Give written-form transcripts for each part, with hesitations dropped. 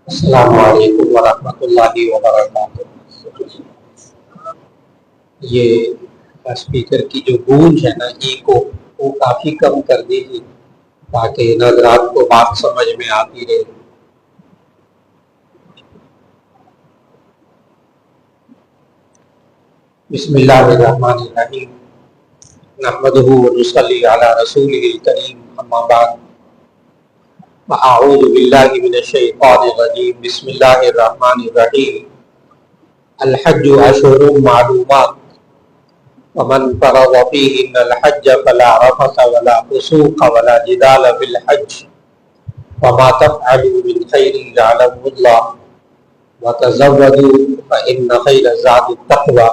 السلام علیکم ورحمۃ اللہ وبرکاتہ۔ یہ اسپیکر کی جو گونج ہے نا ایکو، وہ کافی کم کر دیجیے تاکہ ناظرات کو بات سمجھ میں آتی رہے۔ بسم اللہ الرحمن الرحیم، نحمدہ ونصلی علی رسولہ الکریم، اما بعد، اعوذ باللہ من الشیطان الرجیم، بسم اللہ الرحمن الرحیم۔ الحج اشہر معلومات، ومن فرض فیہن الحج فلا رفث ولا فسوق ولا جدال فی الحج وما تفعلوا من خیر یعلمہ اللہ وتزودوا فإن خیر الزاد التقوی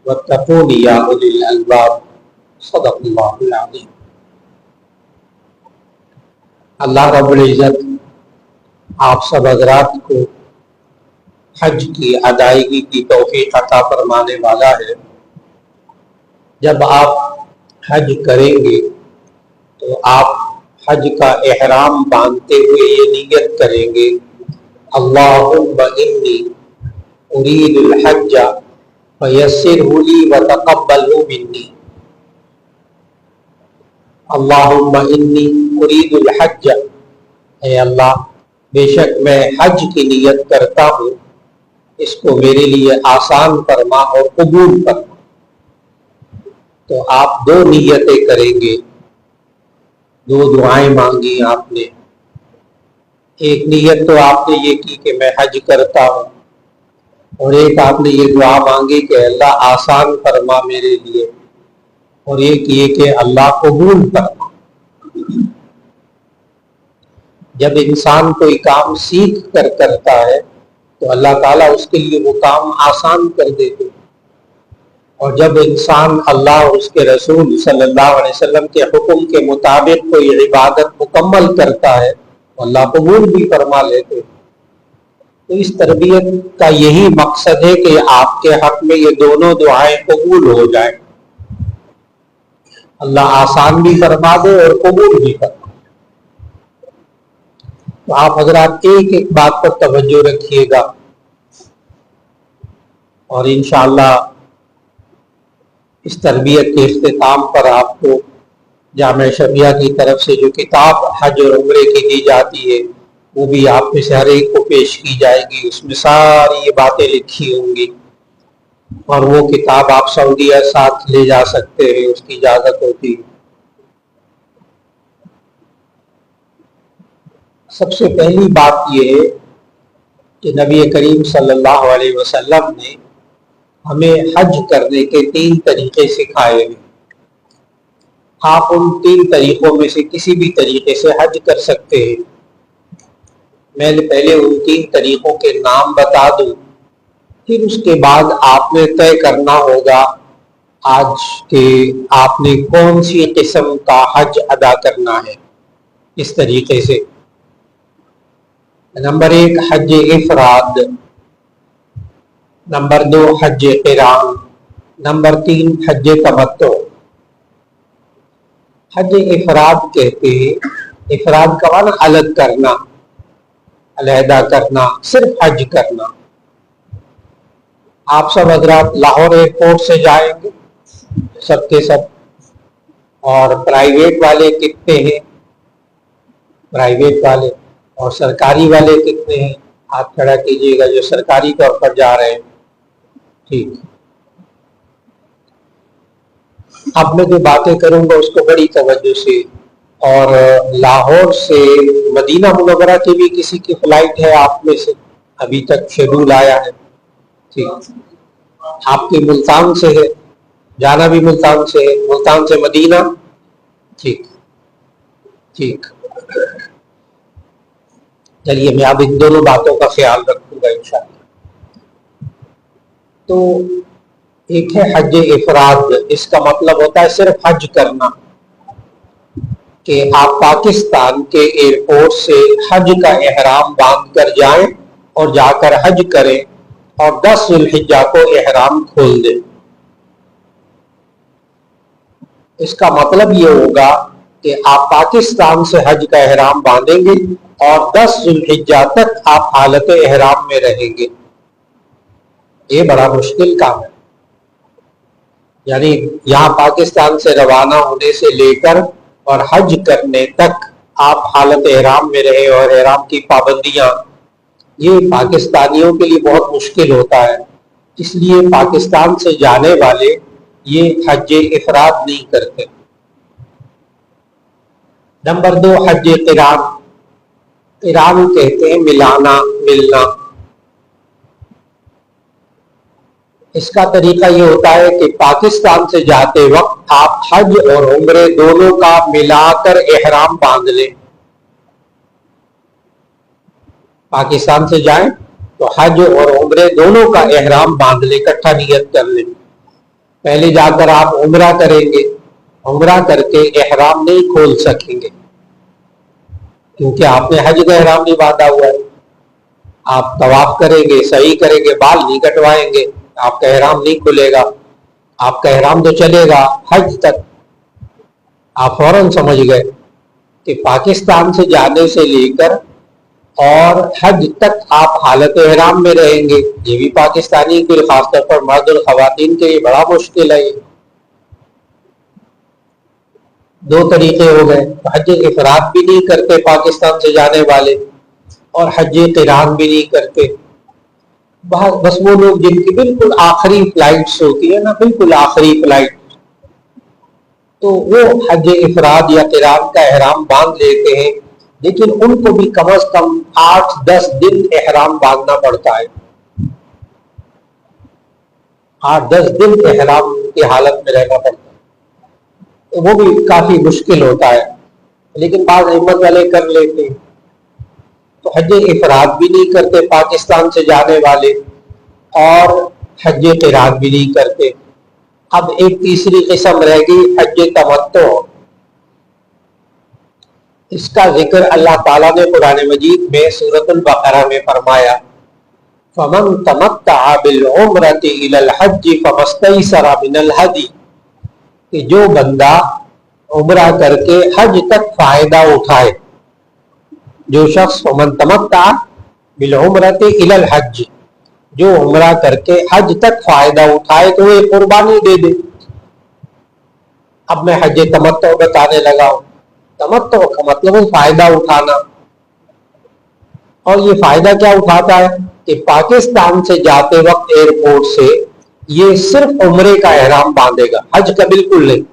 واتقون یا اولی الالباب۔ صدق اللہ العظیم۔ اللہ رب العزت آپ سب حضرات کو حج کی ادائیگی کی توفیق عطا فرمانے والا ہے۔ جب آپ حج کریں گے تو آپ حج کا احرام باندھتے ہوئے یہ نیت کریں گے، اللہم انی ارید الحج فیسرہ لی وتقبلہ منی۔ اللہم انی ارید الحج، اے اللہ بے شک میں حج کی نیت کرتا ہوں، اس کو میرے لیے آسان فرما اور قبول فرما۔ تو آپ دو نیتیں کریں گے، دو دعائیں مانگی آپ نے۔ ایک نیت تو آپ نے یہ کی کہ میں حج کرتا ہوں، اور ایک آپ نے یہ دعا مانگی کہ اللہ آسان فرما میرے لیے، اور ایک یہ کہ اللہ قبول فرما۔ جب انسان کوئی کام سیکھ کر کرتا ہے تو اللہ تعالیٰ اس کے لیے وہ کام آسان کر دیتے، اور جب انسان اللہ اور اس کے رسول صلی اللہ علیہ وسلم کے حکم کے مطابق کوئی عبادت مکمل کرتا ہے تو اللہ قبول بھی فرما لیتے۔ تو اس تربیت کا یہی مقصد ہے کہ آپ کے حق میں یہ دونوں دعائیں قبول ہو جائیں، اللہ آسان بھی فرما دے اور قبول بھی فرما دے۔ تو آپ حضرات ایک ایک بات پر توجہ رکھیے گا، اور انشاءاللہ اس تربیت کے اختتام پر آپ کو جامعہ شفیہ کی طرف سے جو کتاب حج اور عمرے کی دی جاتی ہے وہ بھی آپ میں سے ہر ایک کو پیش کی جائے گی۔ اس میں ساری یہ باتیں لکھی ہوں گی، اور وہ کتاب آپ سعودیہ ساتھ لے جا سکتے ہیں، اس کی اجازت ہوتی ہے۔ سب سے پہلی بات یہ ہے کہ نبی کریم صلی اللہ علیہ وسلم نے ہمیں حج کرنے کے 3 طریقے سکھائے ہیں۔ آپ ان 3 طریقوں میں سے کسی بھی طریقے سے حج کر سکتے ہیں۔ میں پہلے ان 3 طریقوں کے نام بتا دوں، پھر اس کے بعد آپ نے طے کرنا ہوگا آج کہ آپ نے کون سی قسم کا حج ادا کرنا ہے۔ اس طریقے سے نمبر 1 حج افراد، نمبر 2 حج قران، نمبر 3 حج تمتع۔ حج افراد کہتے ہیں، افراد کا معنی الگ کرنا، علیحدہ کرنا، صرف حج کرنا۔ آپ سب حضرات لاہور ایئرپورٹ سے جائیں گے سب کے سب، اور پرائیویٹ والے کتنے ہیں، پرائیویٹ والے اور سرکاری والے کتنے ہیں، آپ کھڑا کیجیے گا جو سرکاری طور پر جا رہے ہیں۔ ٹھیک، اب میں جو باتیں کروں گا اس کو بڑی توجہ سے، اور لاہور سے مدینہ منورہ کی بھی کسی کی فلائٹ ہے آپ میں سے؟ ابھی تک شیڈول آیا ہے؟ ٹھیک، آپ کی ملتان سے ہے، جانا بھی ملتان سے ہے، ملتان سے مدینہ؟ ٹھیک ٹھیک، چلیے میں اب ان دونوں باتوں کا خیال رکھوں گا انشاءاللہ۔ تو ایک ہے حج افراد، اس کا مطلب ہوتا ہے صرف حج کرنا، کہ آپ پاکستان کے ایئرپورٹ سے حج کا احرام باندھ کر جائیں اور جا کر حج کریں، اور 10 ذی الحجہ کو احرام کھول دیں۔ اس کا مطلب یہ ہوگا کہ آپ پاکستان سے حج کا احرام باندھیں گے اور 10 ذوالحجہ تک آپ حالت احرام میں رہیں گے. یہ بڑا مشکل کام ہے. یعنی یہاں پاکستان سے روانہ ہونے سے لے کر اور حج کرنے تک آپ حالت احرام میں رہے اور احرام کی پابندیاں، یہ پاکستانیوں کے لیے بہت مشکل ہوتا ہے. اس لیے پاکستان سے جانے والے یہ حج افراد نہیں کرتے. نمبر 2، حج قران. قران کہتے ہیں ملانا، ملنا. اس کا طریقہ یہ ہوتا ہے کہ پاکستان سے جاتے وقت آپ حج اور عمرے دونوں کا ملا کر احرام باندھ لیں. پاکستان سے جائیں تو حج اور عمرے دونوں کا احرام باندھ لیں، اکٹھا نیت کر لیں. پہلے جا کر آپ عمرہ کریں گے، عمرہ کر کے احرام نہیں کھول سکیں گے کیونکہ آپ نے حج کا احرام نہیں باندھا ہوا ہے. آپ طواف کریں گے، سعی کریں گے، بال نہیں کٹوائیں گے، آپ کا احرام نہیں کھلے گا. آپ کا احرام تو چلے گا حج تک. آپ فوراً سمجھ گئے کہ پاکستان سے جانے سے لے کر اور حج تک آپ حالت احرام میں رہیں گے. یہ بھی پاکستانی کے لیے، خاص طور پر مرد اور خواتین کے لیے بڑا مشکل ہے. یہ 2 طریقے ہو گئے. حج افراد بھی نہیں کرتے پاکستان سے جانے والے اور حج قران بھی نہیں کرتے. بس وہ لوگ جن کی بالکل آخری فلائٹس ہوتی ہے نا، بالکل آخری فلائٹ، تو وہ حج افراد یا قران کا احرام باندھ لیتے ہیں. لیکن ان کو بھی کم از کم 8-10 دن احرام باندھنا پڑتا ہے. 8-10 دن احرام کی حالت میں رہنا پڑتا ہے. وہ بھی کافی مشکل ہوتا ہے، لیکن بعض ہمت والے کر لیتے ہیں. تو حج افراد بھی نہیں کرتے پاکستان سے جانے والے اور حج قران بھی نہیں کرتے. اب ایک تیسری قسم رہ گئی، حج تمتع. اس کا ذکر اللہ تعالیٰ نے قرآن مجید میں سورۃ البقرہ میں فرمایا، فَمَن تَمَتَّعَ بِالْعُمْرَةِ إِلَى الْحَجِّ فَمَا اسْتَيْسَرَ مِنَ الْهَدْيِ، کہ جو بندہ عمرہ کر کے حج تک فائدہ اٹھائے، جو شخص فَمَن تَمَتَّعَ بِالْعُمْرَةِ إِلَى الْحَجِّ، جو عمرہ کر کے حج تک فائدہ اٹھائے تو وہ قربانی دے دے. اب میں حج تمتع بتانے لگا ہوں. تمتع کا مطلب ہے فائدہ اٹھانا. اور یہ فائدہ کیا اٹھاتا ہے کہ پاکستان سے جاتے وقت ایئرپورٹ سے یہ صرف عمرے کا احرام باندھے گا، حج کا بالکل نہیں.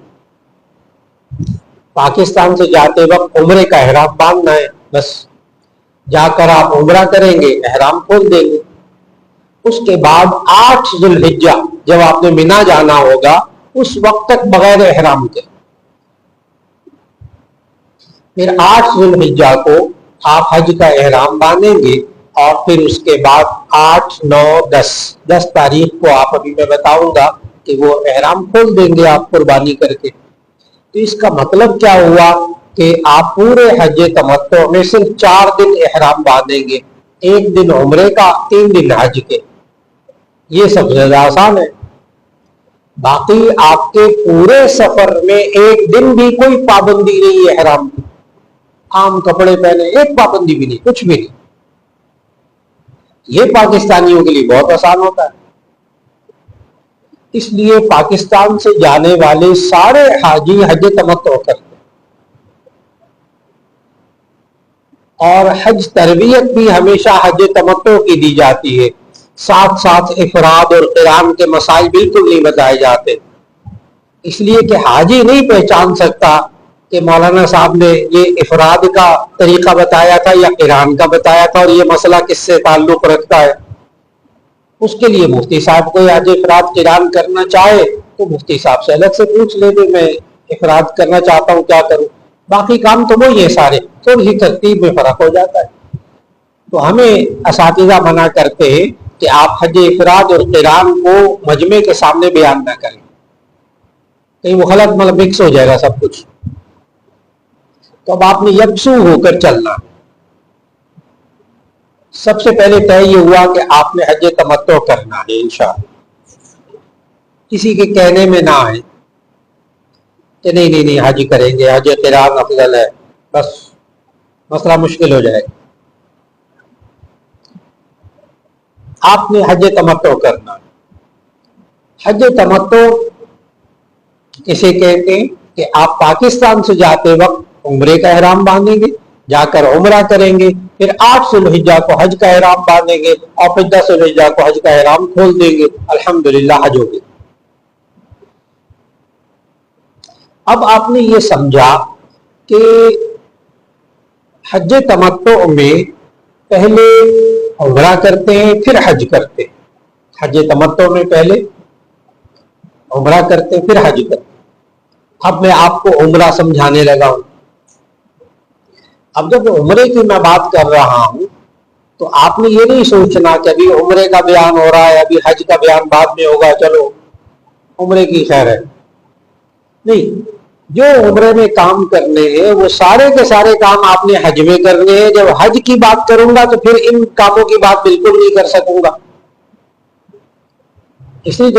پاکستان سے جاتے وقت عمرے کا احرام باندھنا ہے، بس جا کر آپ عمرہ کریں گے، احرام کھول دیں گے. اس کے بعد 8 ذوالحجہ جب آپ نے مینا جانا ہوگا اس وقت تک بغیر احرام کے، پھر 8 ذوالحجہ کو آپ حج کا احرام باندھیں گے اور پھر اس کے بعد 8، 9، 10 تاریخ کو آپ ابھی میں بتاؤں گا کہ وہ احرام کھول دیں گے آپ قربانی کر کے. تو اس کا مطلب کیا ہوا کہ آپ پورے حج تمتع میں صرف 4 دن احرام باندھیں گے، 1 دن عمرے کا، 3 دن حج کے. یہ سب سے زیادہ آسان ہے. باقی آپ کے پورے سفر میں 1 دن بھی کوئی پابندی نہیں ہے احرام کی. عام کپڑے پہنے، ایک پابندی بھی نہیں، کچھ بھی نہیں. یہ پاکستانیوں کے لیے بہت آسان ہوتا ہے. اس لیے پاکستان سے جانے والے سارے حاجی حج تمتع کرتے ہیں. اور حج تربیت بھی ہمیشہ حج تمتع کی دی جاتی ہے. ساتھ ساتھ افراد اور قران کے مسائل بالکل نہیں بتائے جاتے، اس لیے کہ حاجی نہیں پہچان سکتا کہ مولانا صاحب نے یہ افراد کا طریقہ بتایا تھا یا قران کا بتایا تھا اور یہ مسئلہ کس سے تعلق رکھتا ہے. اس کے لیے مفتی صاحب کو آج افراد قران کرنا چاہے تو مفتی صاحب سے الگ سے پوچھ لے دے میں افراد کرنا چاہتا ہوں کیا کروں. باقی کام تو وہی ہے سارے، تھوڑی سی ترتیب میں فرق ہو جاتا ہے. تو ہمیں اساتذہ منع کرتے ہیں کہ آپ حج افراد اور قران کو مجمع کے سامنے بیان نہ کریں، کہیں وہ غلط مکس ہو جائے گا سب کچھ. تو اب آپ نے یکسو ہو کر چلنا. سب سے پہلے طے یہ ہوا کہ آپ نے حج تمتع کرنا ہے انشاءاللہ. کسی کے کہنے میں نہ آئے. کہ نہیں نہیں حج کریں گے، حج قران افضل ہے، بس مسئلہ مشکل ہو جائے گا۔ آپ نے حج تمتع کرنا۔ حج تمتع اسے کہتے ہیں کہ آپ پاکستان سے جاتے وقت عمرے کا احرام باندھیں گے، جا کر عمرہ کریں گے، پھر 8 ذوالحجہ کو حج کا احرام باندھیں گے اور پھر 10 ذوالحجہ کو حج کا احرام کھول دیں گے، الحمدللہ حج ہو گئی۔ اب آپ نے یہ سمجھا کہ حج تمتع میں پہلے عمرہ کرتے ہیں پھر حج کرتے ہیں، حج تمتع میں پہلے عمرہ کرتے ہیں پھر حج کرتے ہیں۔ اب میں آپ کو عمرہ سمجھانے لگا ہوں۔ اب جب عمرے کی میں بات کر رہا ہوں تو آپ نے یہ نہیں سوچنا کہ ابھی عمرے کا بیان ہو رہا ہے، ابھی حج کا بیان بعد میں ہوگا، چلو عمرے کی خیر ہے۔ نہیں، جو عمرے میں کام کرنے ہیں وہ سارے کے سارے کام آپ نے حج میں کرنے ہیں۔ جب حج کی بات کروں گا تو پھر ان کاموں کی بات بالکل نہیں کر سکوں گا، اس لیے